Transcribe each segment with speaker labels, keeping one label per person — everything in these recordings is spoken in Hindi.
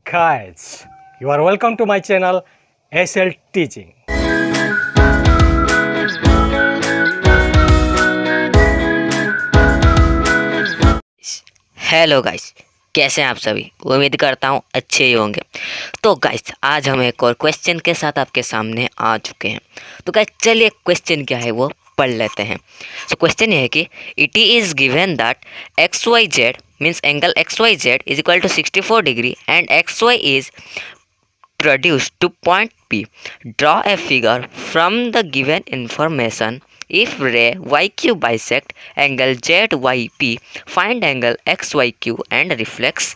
Speaker 1: Guys, you are welcome to my channel SL Teaching.
Speaker 2: Hello guys, कैसे हैं आप सभी। उम्मीद करता हूँ अच्छे ही होंगे। तो गाइस, आज हम एक और क्वेश्चन के साथ आपके सामने आ चुके हैं। तो गाइस, चलिए क्वेश्चन क्या है वो पढ़ लेते हैं। सो क्वेश्चन ये है कि it is given that X Y Z means angle X Y Z is equal to 64 degree and X Y is produced to point P. Draw a figure from the given information. If ray YQ bisect angle ZYP, find angle XYQ and reflex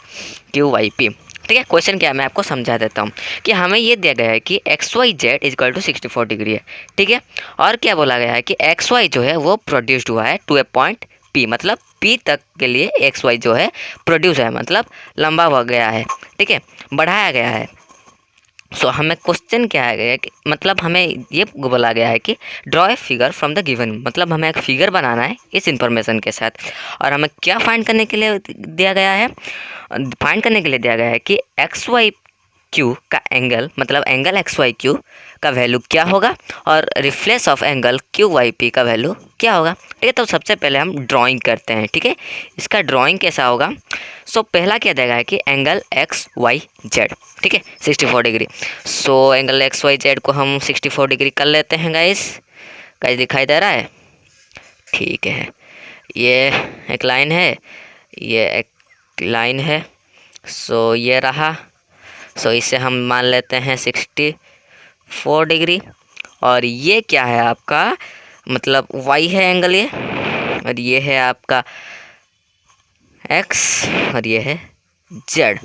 Speaker 2: QYP. ठीक है, क्वेश्चन क्या है मैं आपको समझा देता हूँ कि हमें ये दिया गया है कि X Y Z is equal to 64 degree है। ठीक है, और क्या बोला गया है कि एक्स वाई जो है वो प्रोड्यूस्ड हुआ है टू ए पॉइंट पी, मतलब पी तक के लिए एक्स वाई जो है प्रोड्यूस है, मतलब लंबा हो गया है। ठीक है, बढ़ाया गया है। सो हमें क्वेश्चन क्या है गया कि मतलब हमें ये बोला गया है कि draw a figure from the given, मतलब हमें एक फिगर बनाना है इस इंफॉर्मेशन के साथ। और हमें क्या फाइंड करने के लिए दिया गया है, फाइंड करने के लिए दिया गया है कि एक्स वाई क्यू का एंगल, मतलब एंगल एक्स वाई क्यू का वैल्यू क्या होगा और reflex of angle Q Y P का वैल्यू क्या होगा। ठीक है, तो सबसे पहले हम ड्राइंग करते हैं। ठीक है, इसका ड्राइंग कैसा होगा। सो पहला क्या देगा है कि एंगल एक्स वाई जेड, ठीक है, 64 degree. So angle X Y Z को हम 64 डिग्री कर लेते हैं गाइस। गाइस दिखाई दे रहा है, ठीक है। ये एक लाइन है, ये एक लाइन है। सो ये रहा। सो इसे हम मान लेते हैं 64 डिग्री। और ये क्या है आपका, मतलब वाई है एंगल ये, और ये है आपका एक्स, और ये है जेड।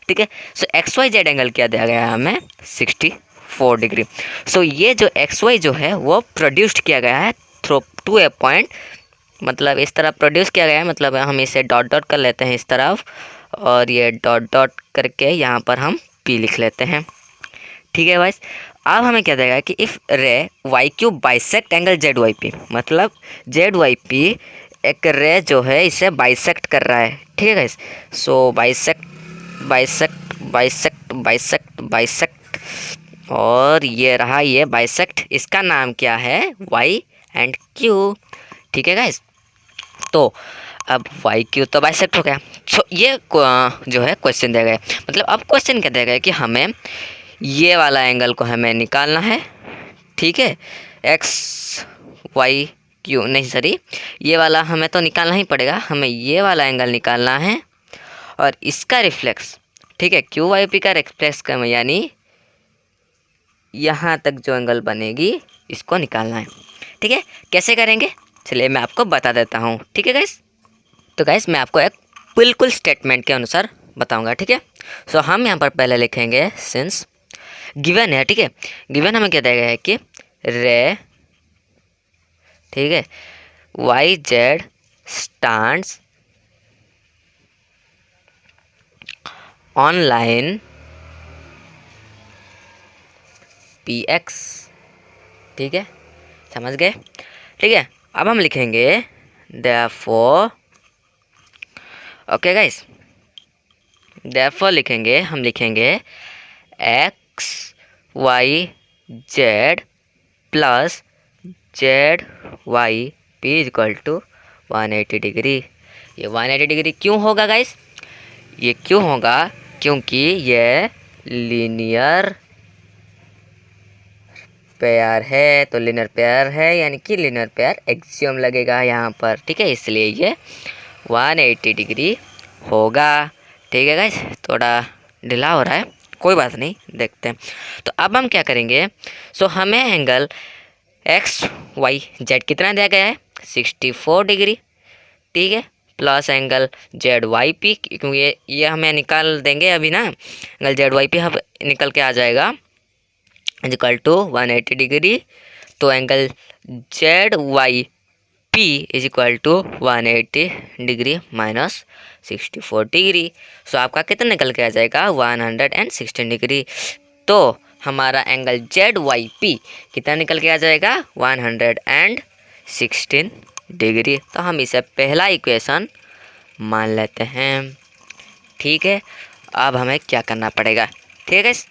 Speaker 2: ठीक है, सो एक्स वाई जेड एंगल क्या दिया गया है हमें 64 डिग्री। सो ये जो एक्स वाई जो है वो प्रोड्यूस्ड किया गया है थ्रू टू ए पॉइंट, मतलब इस तरह प्रोड्यूस किया गया है, मतलब हम इसे डॉट डॉट कर लेते हैं इस तरफ, और ये डॉट डॉट करके यहाँ पर हम पी लिख लेते हैं। ठीक है गाइस, अब हमें क्या देगा कि if ray Y Q bisect angle Z Y P, मतलब जेड वाई पी एक रे जो है इसे बाइसेक्ट कर रहा है। ठीक है guys, so bisect bisect bisect bisect bisect, और ये रहा ये बाइसेक्ट, इसका नाम क्या है वाई एंड क्यू। ठीक है गाइस, तो अब वाई क्यू तो बाइसेक्ट हो गया। सो ये जो है क्वेश्चन दिया गया है, मतलब अब क्वेश्चन क्या दिया गया है कि हमें ये वाला एंगल को हमें निकालना है। ठीक है, एक्स वाई क्यू नहीं सॉरी, ये वाला हमें तो निकालना ही पड़ेगा, हमें ये वाला एंगल निकालना है और इसका रिफ्लेक्स, ठीक है, क्यू वाई पी का रिफ्लेक्स का यानी यहाँ तक जो एंगल बनेगी इसको निकालना है। ठीक है, कैसे करेंगे चलिए मैं आपको बता देता हूँ। ठीक है गाइस, तो गाइस मैं आपको एक बिल्कुल स्टेटमेंट के अनुसार बताऊँगा। ठीक है, सो हम यहाँ पर पहले लिखेंगे सिंस गिवन है। ठीक है, गिवन हमें क्या दिया गया है कि रे, ठीक है, Y Z stands on line P X. ठीक है, समझ गए। ठीक है, अब हम लिखेंगे देयरफॉर, ओके गाइस, देयरफॉर लिखेंगे, हम लिखेंगे X Y Z plus Z Y P is equal to 180 degree. ये 180 डिग्री क्यों होगा गाइस, ये क्यों होगा क्योंकि ये लीनियर पेयर है, तो लीनियर पेयर है यानी कि लीनियर पेयर एक्सियम लगेगा यहाँ पर। ठीक है, इसलिए ये 180 डिग्री होगा। ठीक है गाइस, थोड़ा ढीला हो रहा है, कोई बात नहीं, देखते हैं। तो अब हम क्या करेंगे, सो हमें एंगल एक्स वाई जेड कितना दिया गया है 64 डिग्री। ठीक है, plus angle Z Y P, क्योंकि ये हमें निकाल देंगे अभी ना, एंगल जेड वाई पी हम निकल के आ जाएगा इज इक्वल टू 180 डिग्री। तो angle Z Y P is equal to 180 degree minus 64 degree. So आपका कितना निकल के आ जाएगा 116 डिग्री। तो हमारा एंगल जेड वाई पी कितना निकल के आ जाएगा 116 डिग्री। तो हम इसे पहला इक्वेशन मान लेते हैं। ठीक है, अब हमें क्या करना पड़ेगा, ठीक है गाइस।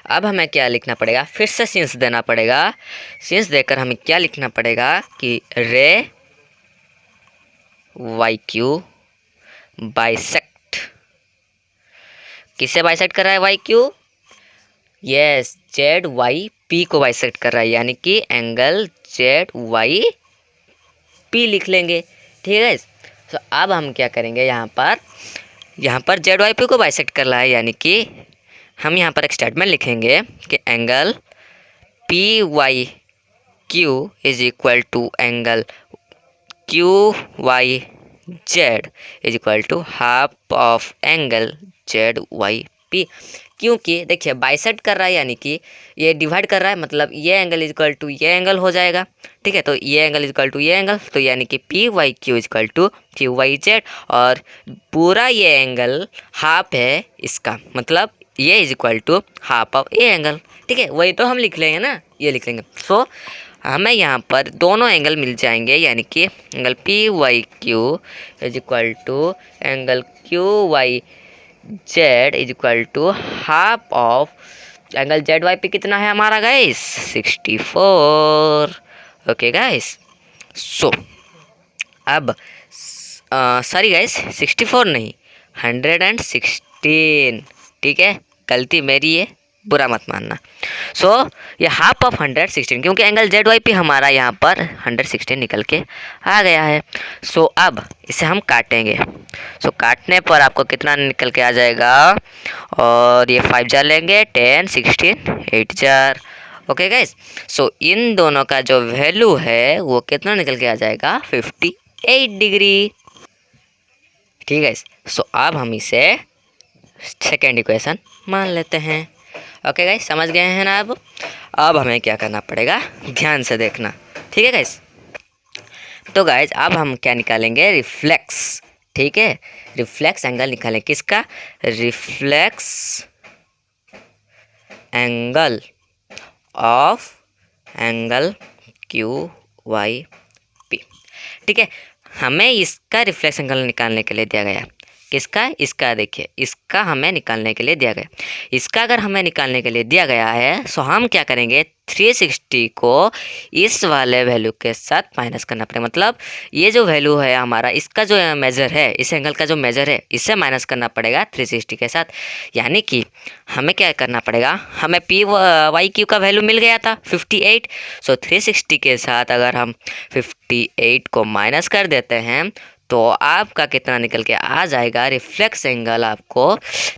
Speaker 2: अब हमें क्या लिखना पड़ेगा, फिर से सिंस देना पड़ेगा। सिंस देकर हमें क्या लिखना पड़ेगा कि रे वाई क्यू बाइसेक्ट, किसे बाइसेक्ट कर रहा है, Y Q, yes Z Y P को बाइसेक्ट कर रहा है, यानी कि एंगल जेड वाई पी लिख लेंगे, ठीक है। तो अब हम क्या करेंगे, यहाँ पर जेड वाई पी को बाइसेक्ट कर रहा है, यानी कि हम यहाँ पर एक स्टेटमेंट लिखेंगे कि angle P Y Q is equal to angle Q Y Z is equal to half of angle Z Y P. क्योंकि देखिए बाइसेक्ट कर रहा है, यानी कि ये डिवाइड कर रहा है, मतलब ये एंगल इज इक्वल टू ये एंगल हो जाएगा, ठीक है। तो ये एंगल इज इक्वल टू ये एंगल, तो यानी कि P Y Q is equal to Q Y Z, और पूरा ये एंगल हाफ है इसका, मतलब ये is equal to half of a angle, ठीक है। वही तो हम लिख लेंगे ना, ये लिख लेंगे। सो हमें यहाँ पर दोनों एंगल मिल जाएंगे, यानी कि angle P Y Q is equal to angle Q Y Z is equal to half of angle Z Y P. कितना है हमारा गाइस, 64। ओके गाइस, सो अब सॉरी गाइस 64 नहीं, 116, ठीक है, गलती मेरी है, बुरा मत मानना। सो ये हाफ ऑफ 116, क्योंकि एंगल जेड वाई पी हमारा यहाँ पर 116 निकल के आ गया है। सो अब इसे हम काटेंगे। सो काटने पर आपको कितना निकल के आ जाएगा, और ये 5 जार लेंगे, 10 16 8 जार। ओके गाइस, सो इन दोनों का जो वैल्यू है वो कितना निकल के आ जाएगा, 58 डिग्री, ठीक है। सो अब हम इसे सेकेंड इक्वेशन मान लेते हैं। ओके गाइस, समझ गए हैं ना। अब हमें क्या करना पड़ेगा, ध्यान से देखना, ठीक है गाइस। तो गाइस अब हम क्या निकालेंगे, रिफ्लेक्स, ठीक है, रिफ्लेक्स एंगल निकालें, किसका, reflex angle of angle Q Y P, ठीक है। हमें इसका रिफ्लेक्स एंगल निकालने के लिए दिया गया, किसका, इसका, देखिए इसका हमें निकालने के लिए दिया गया। इसका अगर हमें निकालने के लिए दिया गया है, सो हम क्या करेंगे, 360 को इस वाले वैल्यू के साथ माइनस करना पड़ेगा, मतलब ये जो वैल्यू है हमारा, इसका जो मेजर है, इस एंगल का जो मेजर है, इससे माइनस करना पड़ेगा 360 के साथ। यानी कि हमें क्या करना पड़ेगा, हमें पी वाई क्यू का वैल्यू मिल गया था 58, सो 360 के साथ अगर हम 58 को माइनस कर देते हैं तो आपका कितना निकल के आ जाएगा, रिफ्लेक्स एंगल आपको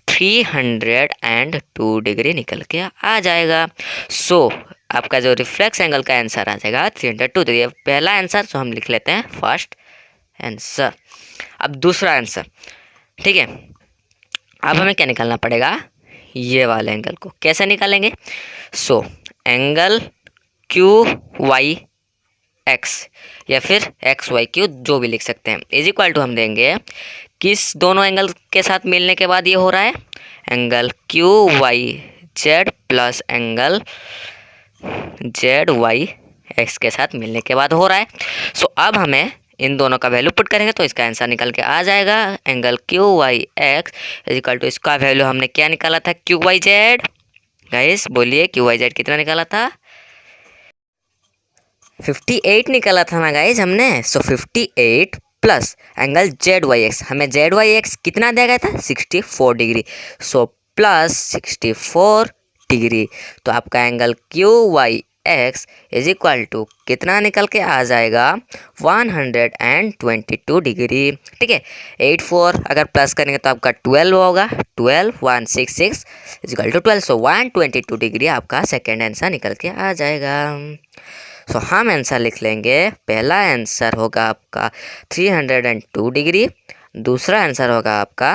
Speaker 2: 302 डिग्री निकल के आ जाएगा। सो आपका जो रिफ्लेक्स एंगल का आंसर आ जाएगा 302 डिग्री, पहला आंसर। सो हम लिख लेते हैं फर्स्ट आंसर। अब दूसरा आंसर, ठीक है। अब हमें क्या निकालना पड़ेगा, ये वाले एंगल को कैसे निकालेंगे, so angle Q Y X या फिर एक्स वाई क्यू, जो भी लिख सकते हैं, इज इक्वल टू हम देंगे, किस दोनों एंगल के साथ मिलने के बाद ये हो रहा है, angle Q Y Z plus angle Z Y X के साथ मिलने के बाद हो रहा है। सो अब हमें इन दोनों का वैल्यू पुट करेंगे तो इसका आंसर निकल के आ जाएगा, angle Q Y X is equal to, इसका वैल्यू हमने क्या निकाला था, क्यू वाई जेड। गाइस बोलिए क्यू वाई जेड कितना निकाला था, 58 निकाला था ना गाइज हमने। So 58 plus angle Z Y X, हमें जेड वाई एक्स कितना दिया गया था, 64 डिग्री। सो प्लस 64 डिग्री, तो आपका angle Q Y X is equal to कितना निकल के आ जाएगा, 122 डिग्री, ठीक है। 84 अगर प्लस करेंगे तो आपका 12 होगा, 12 166 is equal to 12। So 122 degree आपका सेकेंड आंसर निकल के आ जाएगा। सो हम आंसर लिख लेंगे, पहला आंसर होगा आपका 302 डिग्री, दूसरा आंसर होगा आपका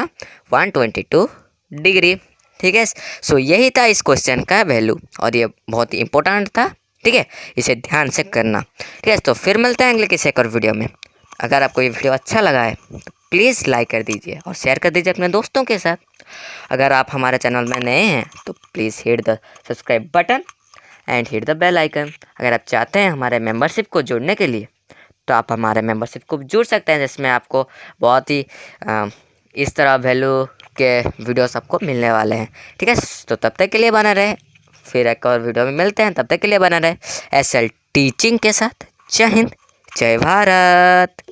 Speaker 2: 122 डिग्री, ठीक है। सो यही था इस क्वेश्चन का वैल्यू, और ये बहुत ही इंपॉर्टेंट था, ठीक है, इसे ध्यान से करना, ठीक है। तो फिर मिलते हैं अगले किसी एक और वीडियो में। अगर आपको ये वीडियो अच्छा लगा है तो प्लीज़ लाइक कर दीजिए और शेयर कर दीजिए अपने दोस्तों के साथ। अगर आप हमारे चैनल में नए हैं तो please hit the subscribe button and hit the bell icon. अगर आप चाहते हैं हमारे मेंबरशिप को जुड़ने के लिए तो आप हमारे मेंबरशिप को जुड़ सकते हैं, जिसमें आपको बहुत ही इस तरह वैल्यू के वीडियोस आपको मिलने वाले हैं। ठीक है, तो तब तक के लिए बना रहे, फिर एक और वीडियो में मिलते हैं। तब तक के लिए बना रहे एसएल टीचिंग के साथ। जय हिंद, जय भारत।